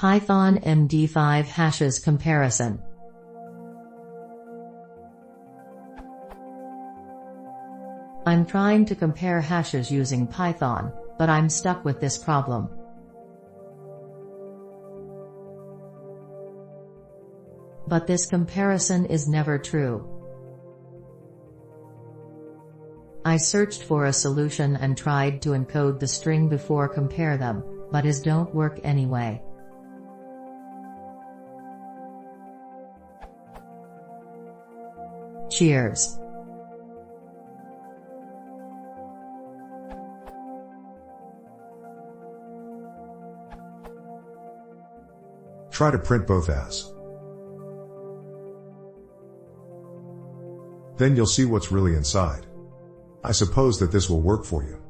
Python md5 hashes comparison. I'm trying to compare hashes using Python, but I'm stuck with this problem. But this comparison is never true. I searched for a solution and tried to encode the string before compare them, but it don't work anyway. Cheers. Try to print both as. Then you'll see what's really inside. I suppose that this will work for you.